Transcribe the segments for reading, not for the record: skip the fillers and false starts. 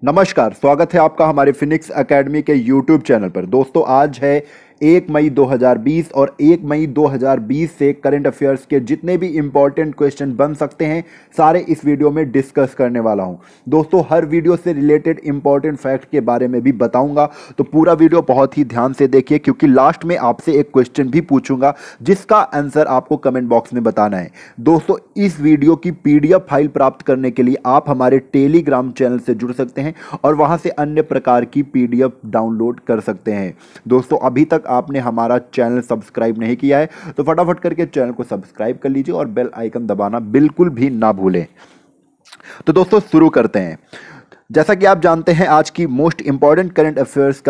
नमस्कार, स्वागत है आपका हमारे फिनिक्स एकेडमी के यूट्यूब चैनल पर। दोस्तों, आज है 1 मई 2020 और 1 मई 2020 से करंट अफेयर्स के जितने भी इंपॉर्टेंट क्वेश्चन बन सकते हैं सारे इस वीडियो में डिस्कस करने वाला हूं। दोस्तों, हर वीडियो से रिलेटेड इंपॉर्टेंट फैक्ट के बारे में भी बताऊंगा, तो पूरा वीडियो बहुत ही ध्यान से देखिए, क्योंकि लास्ट में आपसे एक क्वेश्चन भी पूछूंगा जिसका आंसर आपको कमेंट बॉक्स में बताना है। दोस्तों, इस वीडियो की PDF फाइल प्राप्त करने के लिए आप हमारे टेलीग्राम चैनल से जुड़ सकते हैं और वहां से अन्य प्रकार की PDF डाउनलोड कर सकते हैं। दोस्तों, अभी तक आपने हमारा चैनल सब्सक्राइब नहीं किया है तो फटाफट करके चैनल को सब्सक्राइब कर लीजिए और बेल आइकन दबाना बिल्कुल भी ना भूलें। तो दोस्तों, शुरू करते हैं। जैसा कि आप जानते हैं, आज की मोस्ट इंपॉर्टेंट करंट अफेयर्स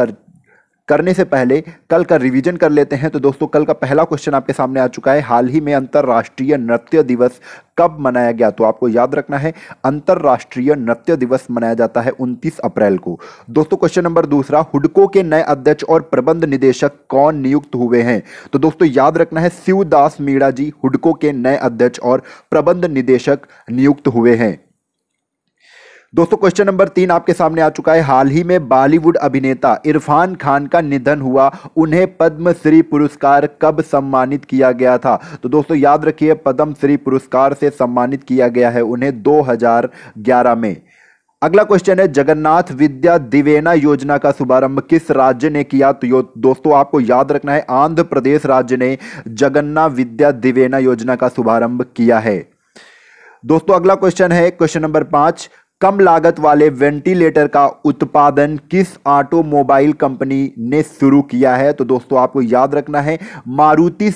करने से पहले कल का रिवीजन कर लेते हैं। तो दोस्तों, कल का पहला क्वेश्चन आपके सामने आ चुका है। हाल ही में अंतर्राष्ट्रीय नृत्य दिवस कब मनाया गया? तो आपको याद रखना है, अंतर्राष्ट्रीय नृत्य दिवस मनाया जाता है 29 अप्रैल को। दोस्तों, क्वेश्चन नंबर दूसरा, हुडको के नए अध्यक्ष और प्रबंध निदेशक कौन नियुक्त हुए हैं? तो दोस्तों, याद रखना है, शिवदास मीणा जी हुडको के नए अध्यक्ष और प्रबंध निदेशक नियुक्त हुए हैं। दोस्तों, क्वेश्चन नंबर 3 आपके सामने आ चुका है। हाल ही में बॉलीवुड अभिनेता इरफान खान का निधन हुआ, उन्हें पद्मश्री पुरस्कार कब सम्मानित किया गया था? तो दोस्तों, याद रखिए, पद्मश्री पुरस्कार से सम्मानित किया गया है उन्हें 2011 में। अगला क्वेश्चन है, जगन्नाथ विद्या दिवेना योजना का शुभारंभ किस राज्य ने किया? तो दोस्तों, आपको याद रखना है, आंध्र प्रदेश राज्य ने जगन्नाथ विद्या दिवेना योजना का शुभारंभ किया है। दोस्तों, अगला क्वेश्चन है, क्वेश्चन नंबर 5, कम लागत वाले वेंटिलेटर का उत्पादन किस ऑटोमोबाइल कंपनी ने शुरू किया है? तो दोस्तों, आपको याद रखना है, मारुति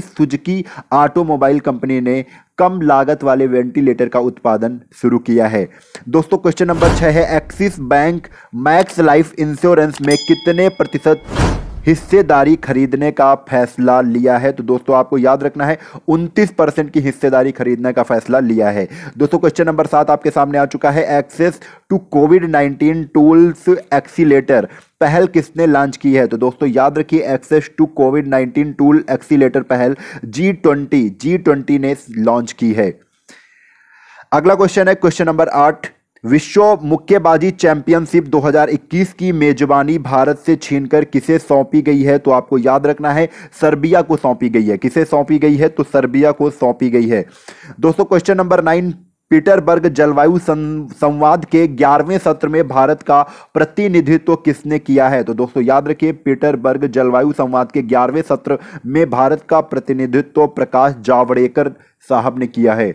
सुजुकी ऑटोमोबाइल कंपनी ने कम लागत वाले वेंटिलेटर का उत्पादन शुरू किया है। दोस्तों, क्वेश्चन नंबर 6 है, axis bank max life insurance में कितने प्रतिशत हिस्सेदारी खरीदने का फैसला लिया है? तो दोस्तों, आपको याद रखना है, 29% की हिस्सेदारी खरीदने का फैसला लिया है। दोस्तों, क्वेश्चन नंबर 7 आपके सामने आ चुका है, एक्सेस टू कोविड-19 टूल्स एक्सीलेटर पहल किसने लॉन्च की है? तो दोस्तों, याद रखिए, एक्सेस टू कोविड-19 टूल एक्सीलेटर पहल G20 ने लॉन्च की है। अगला क्वेश्चन है, क्वेश्चन नंबर 8, विश्व मुक्केबाजी चैंपियनशिप 2021 की मेजबानी भारत से छीनकर किसे सौंपी गई है? तो आपको याद रखना है, सर्बिया को सौंपी गई है। किसे सौंपी गई है? तो सर्बिया को सौंपी गई है। दोस्तों, क्वेश्चन नंबर 9, पीटरबर्ग जलवायु संवाद के 11वें सत्र में भारत का प्रतिनिधित्व किसने किया है? तो दोस्तों, याद रखिए, पीटरबर्ग जलवायु संवाद के 11वें सत्र में भारत का प्रतिनिधित्व प्रकाश जावड़ेकर साहब ने किया है।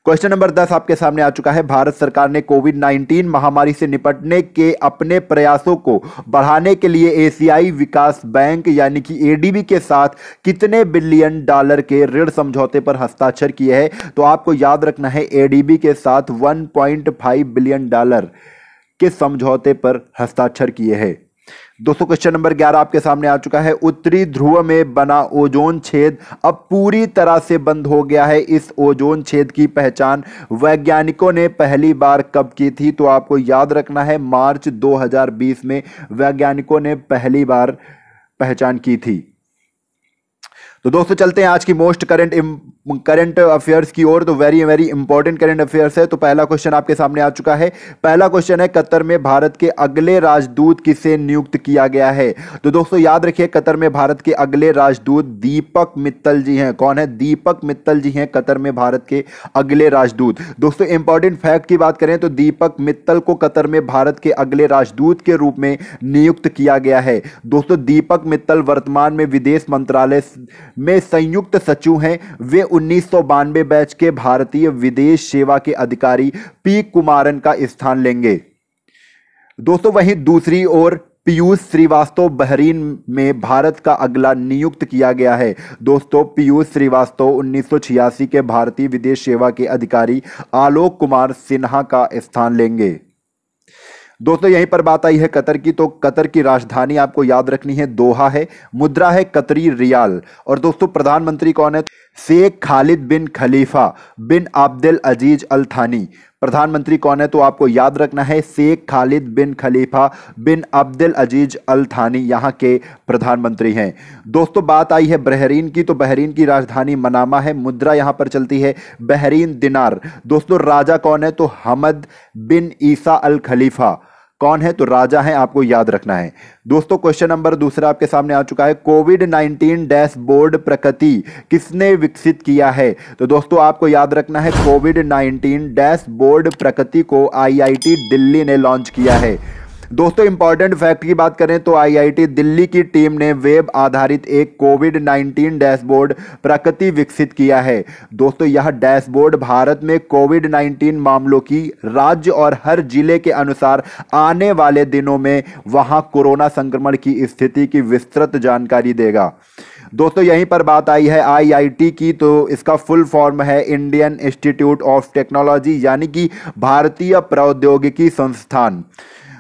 क्वेश्चन नंबर 10 आपके सामने आ चुका है, भारत सरकार ने कोविड-19 महामारी से निपटने के अपने प्रयासों को बढ़ाने के लिए एशियाई विकास बैंक यानी कि ADB के साथ कितने बिलियन डॉलर के ऋण समझौते पर हस्ताक्षर किए हैं? तो आपको याद रखना है, ADB के साथ 1.5 बिलियन डॉलर के समझौते पर हस्ताक्षर किए हैं। दोस्तों, क्वेश्चन नंबर 11 आपके सामने आ चुका है, उत्तरी ध्रुव में बना ओजोन छेद अब पूरी तरह से बंद हो गया है। इस ओजोन छेद की पहचान वैज्ञानिकों ने पहली बार कब की थी? तो आपको याद रखना है, मार्च 2020 में वैज्ञानिकों ने पहली बार पहचान की थी। तो दोस्तों, चलते हैं आज की मोस्ट करंट अफेयर्स की ओर। तो very very important current affairs है। तो पहला क्वेश्चन आपके सामने आ चुका है। पहला क्वेश्चन है, कतर में भारत के अगले राजदूत किसे नियुक्त किया गया है? तो दोस्तों, याद रखिए, कतर में भारत के अगले राजदूत दीपक मित्तल जी हैं। कौन है? दीपक मित्तल जी हैं कतर में भारत के अगले राजदूत। दोस्तों, इंपॉर्टेंट फैक्ट की बात करें तो दीपक मित्तल को कतर में भारत के अगले राजदूत के रूप में नियुक्त किया गया है। दोस्तों, दीपक मित्तल वर्तमान में विदेश मंत्रालय में संयुक्त सचिव हैं। वे 1992 बैच के भारतीय विदेश सेवा के अधिकारी P कुमारन का स्थान लेंगे। दोस्तों, वहीं दूसरी ओर पीयूष श्रीवास्तव बहरीन में भारत का अगला नियुक्त किया गया है। दोस्तों, पीयूष श्रीवास्तव 1986 के भारतीय विदेश सेवा के अधिकारी आलोक कुमार सिन्हा का स्थान लेंगे। दोस्तों, यहीं पर बात आई है कतर की, तो कतर की राजधानी आपको याद रखनी है, दोहा है। मुद्रा है कतरी रियाल। और दोस्तों, प्रधानमंत्री कौन है? शेख खालिद बिन खलीफा बिन अब्दुल अजीज अल थानी। प्रधानमंत्री कौन है? तो आपको याद रखना है शेख खालिद बिन खलीफा बिन अब्दुल अजीज अल थानी यहाँ के प्रधानमंत्री हैं। दोस्तों बात आई है बहरीन की, तो बहरीन की राजधानी मनामा है। मुद्रा यहाँ पर चलती है बहरीन दिनार। दोस्तों राजा कौन है? तो हमद बिन ईसा अल खलीफा। कौन है? तो राजा हैं, आपको याद रखना है। दोस्तों क्वेश्चन नंबर दूसरा आपके सामने आ चुका है। कोविड-19 डैशबोर्ड प्रकृति किसने विकसित किया है? तो दोस्तों आपको याद रखना है कोविड-19 डैशबोर्ड प्रकृति को आईआईटी दिल्ली ने लॉन्च किया है। दोस्तों इंपॉर्टेंट फैक्ट की बात करें तो आईआईटी दिल्ली की टीम ने वेब आधारित एक कोविड-19 डैशबोर्ड प्रकृति विकसित किया है। दोस्तों यह डैशबोर्ड भारत में कोविड-19 मामलों की राज्य और हर जिले के अनुसार आने वाले दिनों में वहां कोरोना संक्रमण की स्थिति की विस्तृत जानकारी देगा। दोस्तों यहीं पर बात आई है आईआईटी की, तो इसका फुल फॉर्म है इंडियन इंस्टीट्यूट ऑफ टेक्नोलॉजी, यानी कि भारतीय प्रौद्योगिकी संस्थान।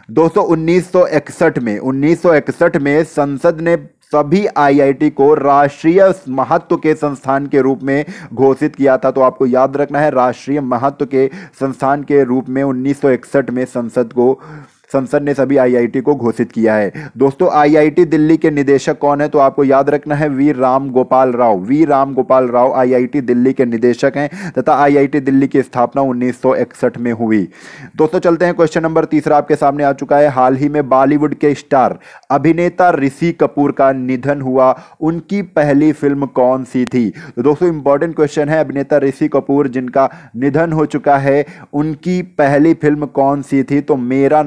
दोस्तों 1961 में संसद ने सभी आईआईटी को राष्ट्रीय महत्व के संस्थान के रूप में घोषित किया था। तो आपको याद रखना है राष्ट्रीय महत्व के संस्थान के रूप में 1961 में संसद ने सभी आईआईटी को घोषित किया है। दोस्तों आईआईटी दिल्ली के निदेशक कौन है? तो आपको याद रखना है वी राम गोपाल राव आईआईटी दिल्ली के निदेशक हैं तथा आईआईटी दिल्ली की स्थापना 1961 में हुई। दोस्तों चलते हैं क्वेश्चन नंबर तीसरा आपके सामने आ चुका है। हाल ही में बॉलीवुड के स्टार अभिनेता ऋषि कपूर का निधन हुआ, उनकी पहली फिल्म कौन सी थी? तो दोस्तों इंपॉर्टेंट क्वेश्चन है, अभिनेता ऋषि कपूर जिनका निधन हो चुका है, उनकी पहली फिल्म कौन सी थी? तो मेरा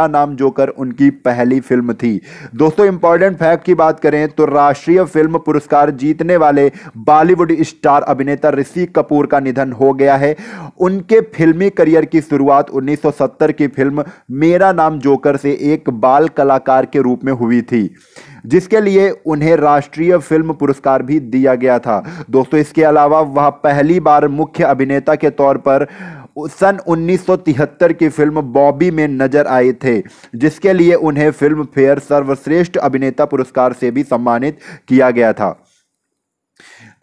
नाम जोकर उनकी पहली फिल्म थी। दोस्तों इंपॉर्टेंट फैक्ट की बात करें तो राष्ट्रीय फिल्म पुरस्कार जीतने वाले बॉलीवुड स्टार अभिनेता ऋषि कपूर का निधन हो गया है। उनके फिल्मी करियर की शुरुआत 1970 की फिल्म मेरा नाम जोकर से एक बाल कलाकार के रूप में हुई थी, जिसके लिए उन्हें राष्ट्रीय फिल्म पुरस्कार भी दिया गया था। दोस्तों इसके अलावा वह पहली बार मुख्य अभिनेता के तौर पर सन 1973 की फिल्म बॉबी में नजर आए थे, जिसके लिए उन्हें फिल्म फेयर सर्वश्रेष्ठ अभिनेता पुरस्कार से भी सम्मानित किया गया था।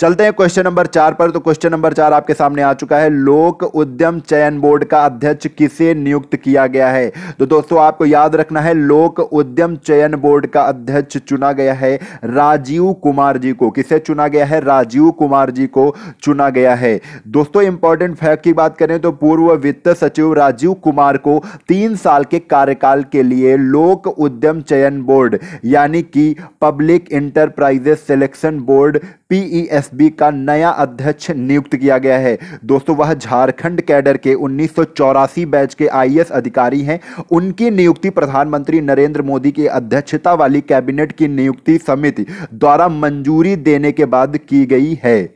चलते हैं क्वेश्चन नंबर 4 पर। तो क्वेश्चन नंबर 4 आपके सामने आ चुका है। लोक उद्यम चयन बोर्ड का अध्यक्ष किसे नियुक्त किया गया है? तो दोस्तों आपको याद रखना है लोक उद्यम चयन बोर्ड का अध्यक्ष चुना गया है राजीव कुमार जी को। किसे चुना गया है? राजीव कुमार जी को चुना गया है। दोस्तों इंपॉर्टेंट फैक्ट की बात करें तो पूर्व वित्त सचिव राजीव कुमार को 3 साल के कार्यकाल के लिए लोक उद्यम चयन बोर्ड यानी कि public enterprises selection board PESB का नया अध्यक्ष नियुक्त किया गया है। दोस्तों वह झारखंड कैडर के 1984 बैच के आईएएस अधिकारी हैं। उनकी नियुक्ति प्रधानमंत्री नरेंद्र मोदी की अध्यक्षता वाली कैबिनेट की नियुक्ति समिति द्वारा मंजूरी देने के बाद की गई है।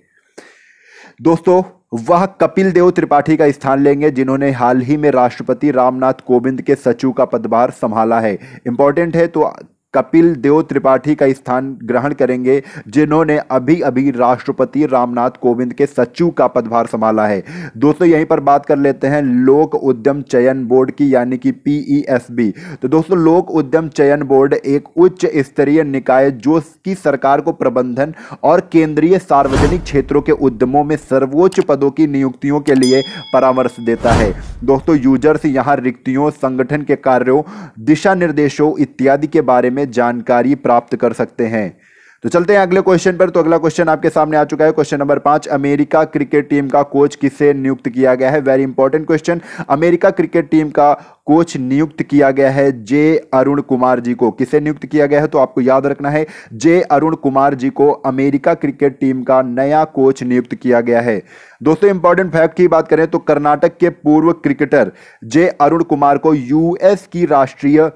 दोस्तों वह कपिल देव त्रिपाठी का स्थान लेंगे, जिन्होंने हाल ही में राष्ट्रपति रामनाथ कोविंद के सचिव का पदभार संभाला है। इंपॉर्टेंट है, तो कपिल देव त्रिपाठी का स्थान ग्रहण करेंगे, जिन्होंने अभी अभी राष्ट्रपति रामनाथ कोविंद के सचिव का पदभार संभाला है। दोस्तों यहीं पर बात कर लेते हैं लोक उद्यम चयन बोर्ड की, यानी कि पीईएसबी। तो दोस्तों लोक उद्यम चयन बोर्ड एक उच्च स्तरीय निकाय जो कि सरकार को प्रबंधन और केंद्रीय सार्वजनिक क्षेत्रों के उद्यमों में सर्वोच्च पदों की नियुक्तियों के लिए परामर्श देता है। दोस्तों यूजर्स यहां रिक्तियों, संगठन के कार्यों, दिशा निर्देशों इत्यादि के बारे में जानकारी प्राप्त कर सकते हैं। तो चलते हैं अगले क्वेश्चन पर। तो अगला क्वेश्चन आपके सामने आ चुका है। Question number 5, America cricket team का कोच किसे नियुक्त किया गया है? Very important question. America cricket team का कोच नियुक्त किया गया है जे अरुण कुमार जी को। किसे नियुक्त किया गया है? तो आपको याद रखना है जे अरुण कुमार जी को अमेरिका क्रिकेट टीम का नया कोच नियुक्त किया गया है। दोस्तों इंपॉर्टेंट फैक्ट की बात करें तो कर्नाटक के पूर्व क्रिकेटर जे अरुण कुमार को यूएस की राष्ट्रीय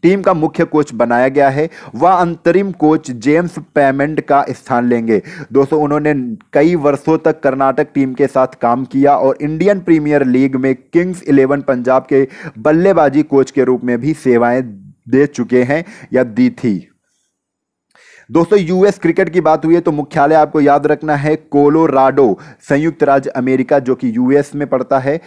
टीम का मुख्य कोच बनाया गया है। वह अंतरिम कोच जेम्स पेमेंट का स्थान लेंगे। दोस्तों उन्होंने कई वर्षों तक कर्नाटक टीम के साथ काम किया और इंडियन प्रीमियर लीग में किंग्स 11 पंजाब के बल्लेबाजी कोच के रूप में भी सेवाएं दे चुके हैं या दी थी। दोस्तों यूएस क्रिकेट की बात हुई है तो मुख्यालय आपको याद रखना है कोलोराडो, संयुक्त राज्य अमेरिका, जो कि यूएस में पड़ता है,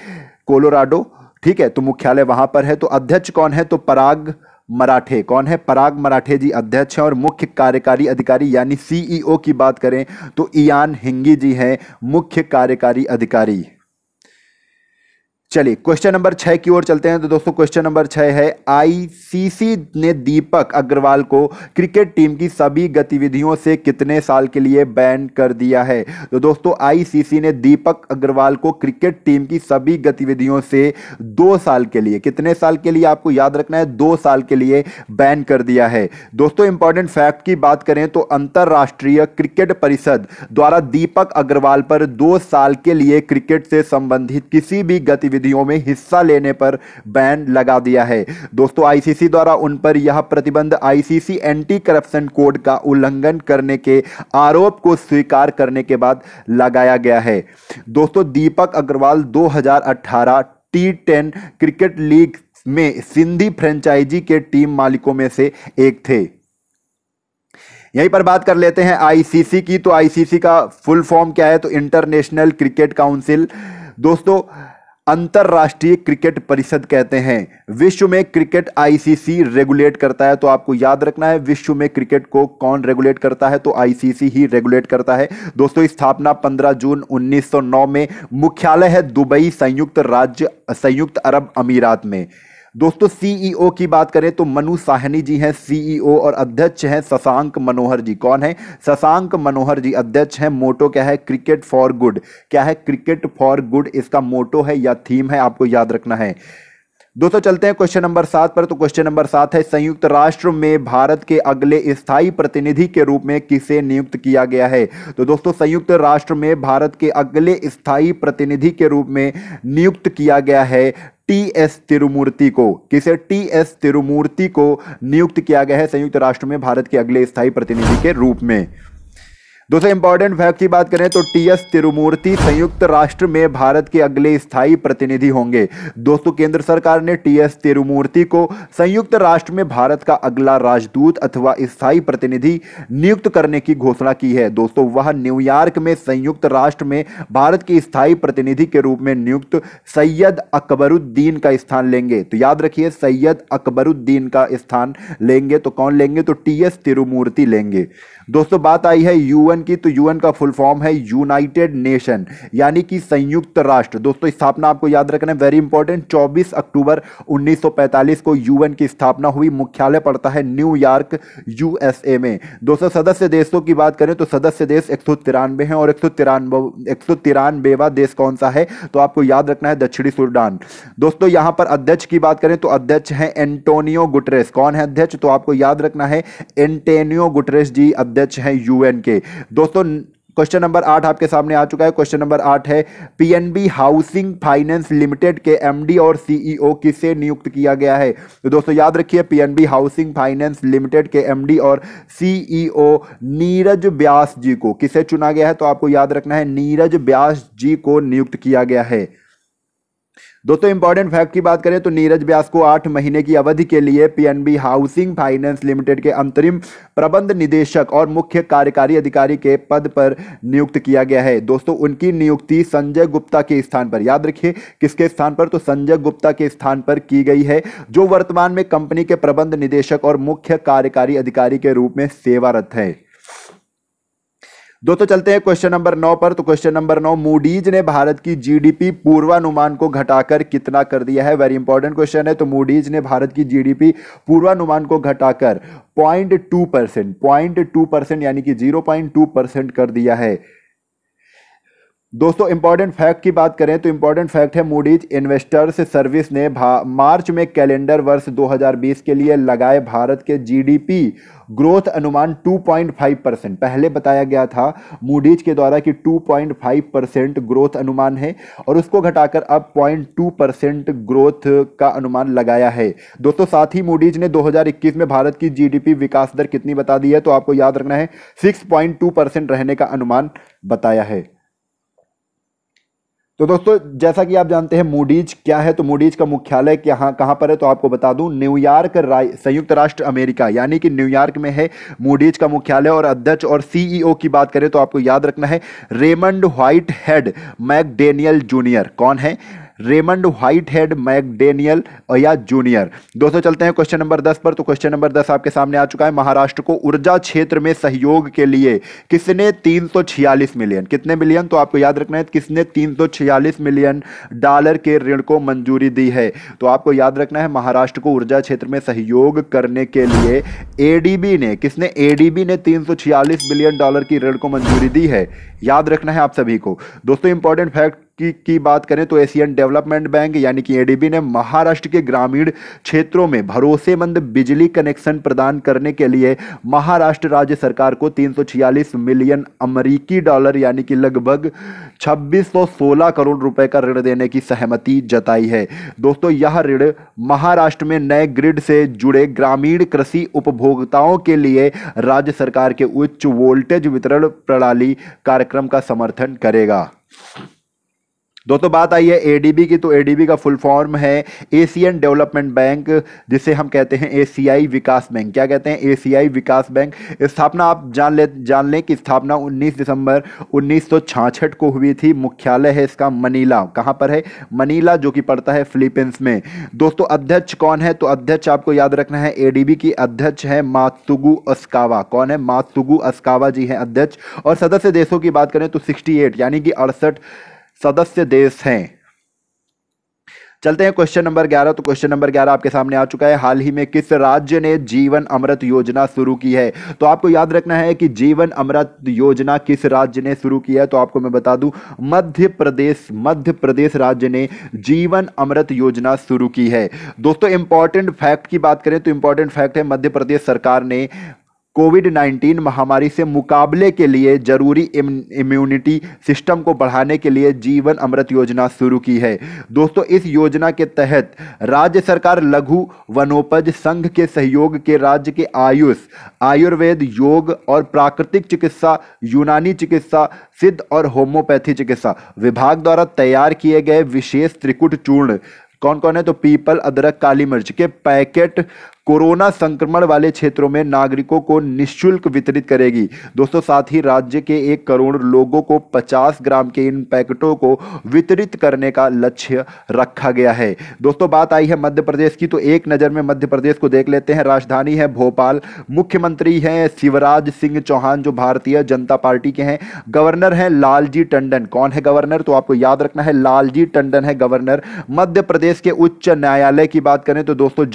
कोलोराडो। ठीक है, तो मुख्यालय वहां पर है। तो अध्यक्ष कौन है? तो पराग मराठे। कौन है? पराग मराठे जी अध्यक्ष हैं और मुख्य कार्यकारी अधिकारी यानी सीईओ की बात करें तो इयान हिंगी जी हैं मुख्य कार्यकारी अधिकारी। चलिए क्वेश्चन नंबर 6 की ओर चलते हैं। तो दोस्तों क्वेश्चन नंबर 6 है, आईसीसी ने दीपक अग्रवाल को क्रिकेट टीम की सभी गतिविधियों से कितने साल के लिए बैन कर दिया है? तो दोस्तों आईसीसी ने दीपक अग्रवाल को क्रिकेट टीम की सभी गतिविधियों से 2 साल के लिए, कितने साल के लिए आपको याद रखना है? 2 साल के लिए बैन कर दिया है। दोस्तों इंपॉर्टेंट फैक्ट की बात करें तो अंतरराष्ट्रीय क्रिकेट परिषद द्वारा दीपक अग्रवाल पर 2 साल के लिए क्रिकेट से संबंधित किसी भी गतिविधियों में हिस्सा लेने पर बैन लगा दिया है। दोस्तों आईसीसी द्वारा उन पर यह प्रतिबंध आईसीसी एंटी करप्शन कोड का उल्लंघन करने के आरोप को स्वीकार करने के बाद लगाया गया है। दोस्तों दीपक अग्रवाल 2018 T10 क्रिकेट लीग में सिंधी फ्रेंचाइजी के टीम मालिकों में से एक थे। यहीं पर बात कर लेते हैं आईसीसी की। तो आईसीसी का फुल फॉर्म क्या है? तो इंटरनेशनल क्रिकेट काउंसिल। दोस्तों अंतरराष्ट्रीय क्रिकेट परिषद कहते हैं। विश्व में क्रिकेट आईसीसी रेगुलेट करता है। तो आपको याद रखना है विश्व में क्रिकेट को कौन रेगुलेट करता है? तो आईसीसी ही रेगुलेट करता है। दोस्तों स्थापना 15 जून 1909 में, मुख्यालय है दुबई, संयुक्त अरब अमीरात में। दोस्तों सीईओ की बात करें तो मनु साहनी जी हैं सीईओ और अध्यक्ष हैं शशांक मनोहर जी। कौन है? शशांक मनोहर जी अध्यक्ष हैं। मोटो क्या है? Cricket for good. क्या है? क्रिकेट फॉर गुड इसका मोटो है या थीम है, आपको याद रखना है। दोस्तों चलते हैं क्वेश्चन नंबर 7 पर। तो क्वेश्चन नंबर 7 है, संयुक्त राष्ट्र में भारत के अगले स्थायी प्रतिनिधि के रूप में किसे नियुक्त किया गया है? तो दोस्तों संयुक्त राष्ट्र में भारत के अगले स्थायी प्रतिनिधि के रूप में नियुक्त किया गया है टीएस तिरुमूर्ति को। किसे? टीएस तिरुमूर्ति को नियुक्त किया गया है संयुक्त राष्ट्र में भारत के अगले स्थायी प्रतिनिधि के रूप में। दोस्तों इंपॉर्टेंट फैक्ट की बात करें तो टीएस तिरुमूर्ति संयुक्त राष्ट्र में भारत के अगले स्थायी प्रतिनिधि होंगे। दोस्तों केंद्र सरकार ने टीएस तिरुमूर्ति को संयुक्त राष्ट्र में भारत का अगला राजदूत अथवा स्थायी प्रतिनिधि नियुक्त करने की घोषणा की है। दोस्तों वह न्यूयॉर्क में संयुक्त राष्ट्र में भारत के स्थायी प्रतिनिधि के रूप में नियुक्त सैयद अकबरुद्दीन का स्थान लेंगे। तो याद रखिए सैयद अकबरुद्दीन का स्थान लेंगे। तो कौन लेंगे? तो टीएस तिरुमूर्ति लेंगे। दोस्तों बात आई है यूएन की। तो यूएन का फुल फॉर्म है यूनाइटेड नेशन यानी कि संयुक्त राष्ट्र। दोस्तों स्थापना आपको याद रखना है, वेरी इंपॉर्टेंट, 24 अक्टूबर 1945 को यूएन की स्थापना हुई। मुख्यालय पड़ता है न्यूयॉर्क यूएसए में। दोस्तों सदस्य देशों की बात करें तो सदस्य देश 193 हैं और 193वां देश कौन सा है? तो आपको याद रखना है दक्षिणी सूडान। दोस्तों यहां पर अध्यक्ष की बात करें तो अध्यक्ष हैं एंटोनियो गुटरेस। कौन है अध्यक्ष? तो आपको याद रखना है एंटोनियो गुटरेस जी अध्यक्ष हैं यूएन के। दोस्तों क्वेश्चन नंबर 8 आपके सामने आ चुका है। क्वेश्चन नंबर 8 है, पीएनबी हाउसिंग फाइनेंस लिमिटेड के एमडी और सीईओ किसे नियुक्त किया गया है? तो दोस्तों याद रखिए पीएनबी हाउसिंग फाइनेंस लिमिटेड के एमडी और सीईओ नीरज व्यास जी को किसे चुना गया है? तो आपको याद रखना है नीरज व्यास जी को नियुक्त किया गया है। दोस्तों इंपॉर्टेंट फैक्ट की बात करें तो नीरज व्यास को 8 महीने की अवधि के लिए पीएनबी हाउसिंग फाइनेंस लिमिटेड के अंतरिम प्रबंध निदेशक और मुख्य कार्यकारी अधिकारी के पद पर नियुक्त किया गया है। दोस्तों उनकी नियुक्ति संजय गुप्ता के स्थान पर, याद रखिए किसके स्थान पर? तो संजय गुप्ता के स्थान पर की गई है, जो वर्तमान में कंपनी के प्रबंध निदेशक और मुख्य कार्यकारी अधिकारी के रूप में सेवारत है। दोस्तों चलते हैं क्वेश्चन नंबर 9 पर। तो क्वेश्चन नंबर 9, मूडीज ने भारत की जीडीपी पूर्वानुमान को घटाकर कितना कर दिया है? वेरी इंपॉर्टेंट क्वेश्चन है। तो मूडीज ने भारत की जीडीपी पूर्वानुमान को घटाकर 0.2% यानी कि 0.2% कर दिया है। दोस्तों इंपॉर्टेंट फैक्ट की बात करें तो इंपॉर्टेंट फैक्ट है मूडीज इन्वेस्टर्स सर्विस ने मार्च में कैलेंडर वर्ष 2020 के लिए लगाए भारत के जीडीपी ग्रोथ अनुमान 2.5%। पहले बताया गया था मूडीज के द्वारा कि 2.5% ग्रोथ अनुमान है और उसको घटाकर अब 0.2% ग्रोथ का अनुमान लगाया है। दोस्तों साथ ही मूडीज ने 2021 में भारत की जीडीपी विकास दर कितनी बता दी है? तो आपको याद रखना है 6.2% रहने का अनुमान बताया है। तो दोस्तों जैसा कि आप जानते हैं मूडीज क्या है, तो मूडीज का मुख्यालय कहां पर है? तो आपको बता दूं न्यूयॉर्क, संयुक्त राष्ट्र अमेरिका यानी कि न्यूयॉर्क में है मूडीज का मुख्यालय। और अध्यक्ष और सीईओ की बात करें तो आपको याद रखना है रेमंड व्हाइट हेड मैकडैनियल जूनियर। कौन है? रेमंड व्हाइट हेड, मैकडेनियल और या जूनियर। दोस्तों चलते हैं क्वेश्चन नंबर 10 पर। तो क्वेश्चन नंबर 10 आपके सामने आ चुका है। महाराष्ट्र को ऊर्जा क्षेत्र में सहयोग के लिए किसने 346 मिलियन, कितने मिलियन, तो आपको याद रखना है किसने 346 मिलियन डॉलर के ऋण को मंजूरी दी है। तो आपको याद रखना है महाराष्ट्र को ऊर्जा क्षेत्र में सहयोग करने के लिए एडीबी ने, किसने, एडीबी ने 346 बिलियन डॉलर की ऋण को मंजूरी दी है। याद रखना है आप सभी को। दोस्तों इंपॉर्टेंट फैक्ट की बात करें तो एशियन डेवलपमेंट बैंक यानी कि एडीबी ने महाराष्ट्र के ग्रामीण क्षेत्रों में भरोसेमंद बिजली कनेक्शन प्रदान करने के लिए महाराष्ट्र राज्य सरकार को 346 मिलियन अमेरिकी डॉलर यानी कि लगभग 2616 करोड़ रुपए का ऋण देने की सहमति जताई है। दोस्तों यह ऋण महाराष्ट्र में नए ग्रिड से जुड़े ग्रामीण कृषि उपभोक्ताओं के लिए राज्य सरकार के उच्च वोल्टेज वितरण प्रणाली कार्यक्रम का समर्थन करेगा। दोस्तों बात आई है एडीबी की, तो एडीबी का फुल फॉर्म है एशियन डेवलपमेंट बैंक, जिसे हम कहते हैं एशियाई विकास बैंक। क्या कहते हैं? एशियाई विकास बैंक। स्थापना आप जान लें कि स्थापना 19 दिसंबर 1966 को हुई थी। मुख्यालय है इसका मनीला। कहाँ पर है? मनीला, जो कि पड़ता है फिलीपींस में। दोस्तों अध्यक्ष कौन है? तो अध्यक्ष आपको याद रखना है एडीबी की अध्यक्ष है मात्सुगु असाकावा। कौन है? मात्सुगु असाकावा जी हैं अध्यक्ष। और सदस्य देशों की बात करें तो 68 यानी कि 68 सदस्य देश हैं। चलते हैं क्वेश्चन नंबर 11। तो क्वेश्चन नंबर 11 आपके सामने आ चुका है। हाल ही में किस राज्य ने जीवन अमृत योजना शुरू की है? तो आपको याद रखना है कि जीवन अमृत योजना किस राज्य ने शुरू की है। तो आपको मैं बता दूं मध्य प्रदेश राज्य ने जीवन अमृत योजना शुरू की है। दोस्तों इंपॉर्टेंट फैक्ट की बात करें तो इंपॉर्टेंट फैक्ट है मध्य प्रदेश सरकार ने कोविड-19 महामारी से मुकाबले के लिए जरूरी इम्यूनिटी सिस्टम को बढ़ाने के लिए जीवन अमृत योजना शुरू की है। दोस्तों इस योजना के तहत राज्य सरकार लघु वनोपज संघ के सहयोग के राज्य के आयुष, आयुर्वेद, योग और प्राकृतिक चिकित्सा, यूनानी चिकित्सा, सिद्ध और होम्योपैथी चिकित्सा विभाग द्वारा तैयार किए गए विशेष त्रिकुट चूर्ण कौन कौन है? तो पीपल, अदरक, काली मिर्च के पैकेट कोरोना संक्रमण वाले क्षेत्रों में नागरिकों को निःशुल्क वितरित करेगी। दोस्तों साथ ही राज्य के 1 करोड़ लोगों को 50 ग्राम के इन पैकेटों को वितरित करने का लक्ष्य रखा गया है। दोस्तों बात आई है मध्य प्रदेश की, तो एक नज़र में मध्य प्रदेश को देख लेते हैं। राजधानी है भोपाल, मुख्यमंत्री हैं शिवराज सिंह चौहान जो भारतीय जनता पार्टी के हैं, गवर्नर हैं लालजी टंडन। कौन है गवर्नर? तो आपको याद रखना है लालजी टंडन है गवर्नर। मध्य प्रदेश के उच्च न्यायालय की बात करें तो दोस्तों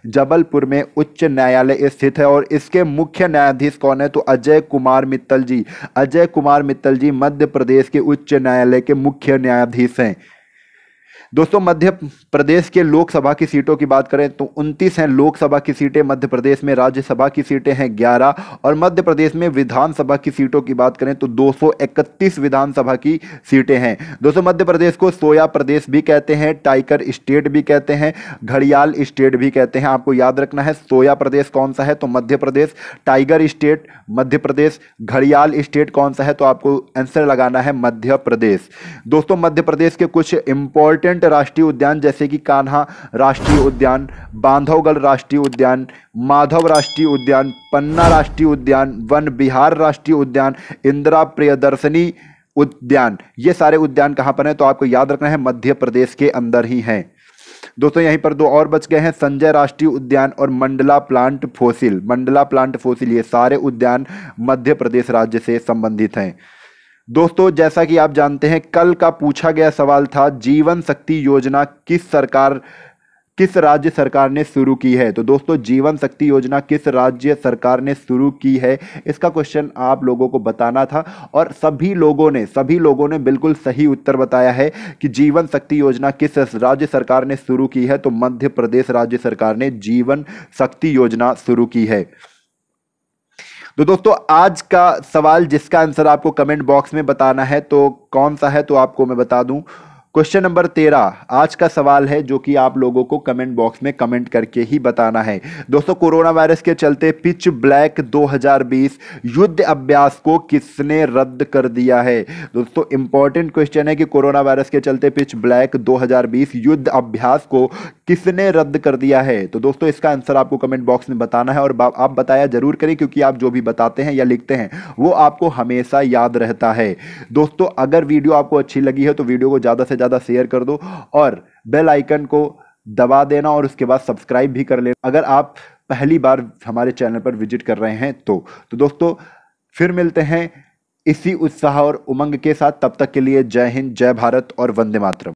जबलपुर में उच्च न्यायालय स्थित है और इसके मुख्य न्यायाधीश कौन है? तो अजय कुमार मित्तल जी। अजय कुमार मित्तल जी मध्य प्रदेश के उच्च न्यायालय के मुख्य न्यायाधीश हैं। दोस्तों मध्य प्रदेश के लोकसभा की सीटों की बात करें तो 29 हैं लोकसभा की सीटें मध्य प्रदेश में, राज्यसभा की सीटें हैं 11 और मध्य प्रदेश में विधानसभा की सीटों की बात करें तो 231 विधानसभा की सीटें हैं। दोस्तों मध्य प्रदेश को सोया प्रदेश भी कहते हैं, टाइगर स्टेट भी कहते हैं, घड़ियाल स्टेट भी कहते हैं। आपको याद रखना है सोया प्रदेश कौन सा है? तो मध्य प्रदेश। Tiger state Madhya Pradesh. घड़ियाल स्टेट कौन सा है? तो आपको आंसर लगाना है मध्य प्रदेश। दोस्तों मध्य प्रदेश के कुछ इंपॉर्टेंट राष्ट्रीय उद्यान जैसे कि कान्हा राष्ट्रीय उद्यान, बांधवगढ़ राष्ट्रीय उद्यान, माधव राष्ट्रीय उद्यान, पन्ना राष्ट्रीय उद्यान, वन विहार राष्ट्रीय उद्यान, इंदिरा प्रियदर्शनी उद्यान, ये सारे उद्यान कहां पर हैं? तो आपको याद रखना है मध्य प्रदेश के अंदर ही हैं। दोस्तों यहीं पर 2 और बच गए हैं, संजय राष्ट्रीय उद्यान और मंडला प्लांट फोसिल, ये सारे उद्यान मध्य प्रदेश राज्य से संबंधित हैं। दोस्तों जैसा कि आप जानते हैं कल का पूछा गया सवाल था जीवन शक्ति योजना किस राज्य सरकार ने शुरू की है? तो दोस्तों जीवन शक्ति योजना किस राज्य सरकार ने शुरू की है, इसका क्वेश्चन आप लोगों को बताना था और सभी लोगों ने बिल्कुल सही उत्तर बताया है कि जीवन शक्ति योजना किस राज्य सरकार ने शुरू की है। तो मध्य प्रदेश राज्य सरकार ने जीवन शक्ति योजना शुरू की है। तो दोस्तों आज का सवाल जिसका आंसर आपको कमेंट बॉक्स में बताना है तो कौन सा है, तो आपको मैं बता दूं क्वेश्चन नंबर 13 आज का सवाल है जो कि आप लोगों को कमेंट बॉक्स में कमेंट करके ही बताना है। दोस्तों कोरोना वायरस के चलते पिच ब्लैक 2020 युद्ध अभ्यास को किसने रद्द कर दिया है? दोस्तों इंपॉर्टेंट क्वेश्चन है कि कोरोना वायरस के चलते पिच ब्लैक 2020 युद्ध अभ्यास को किसने रद्द कर दिया है? तो दोस्तों इसका आंसर आपको कमेंट बॉक्स में बताना है और आप बताया जरूर करें क्योंकि आप जो भी बताते हैं या लिखते हैं वो आपको हमेशा याद रहता है। दोस्तों अगर वीडियो आपको अच्छी लगी है तो वीडियो को ज़्यादा से ज़्यादा शेयर कर दो और बेल आइकन को दबा देना और उसके बाद सब्सक्राइब भी कर लेना अगर आप पहली बार हमारे चैनल पर विजिट कर रहे हैं तो दोस्तों फिर मिलते हैं इसी उत्साह और उमंग के साथ। तब तक के लिए जय हिंद, जय भारत और वंदे मातरम।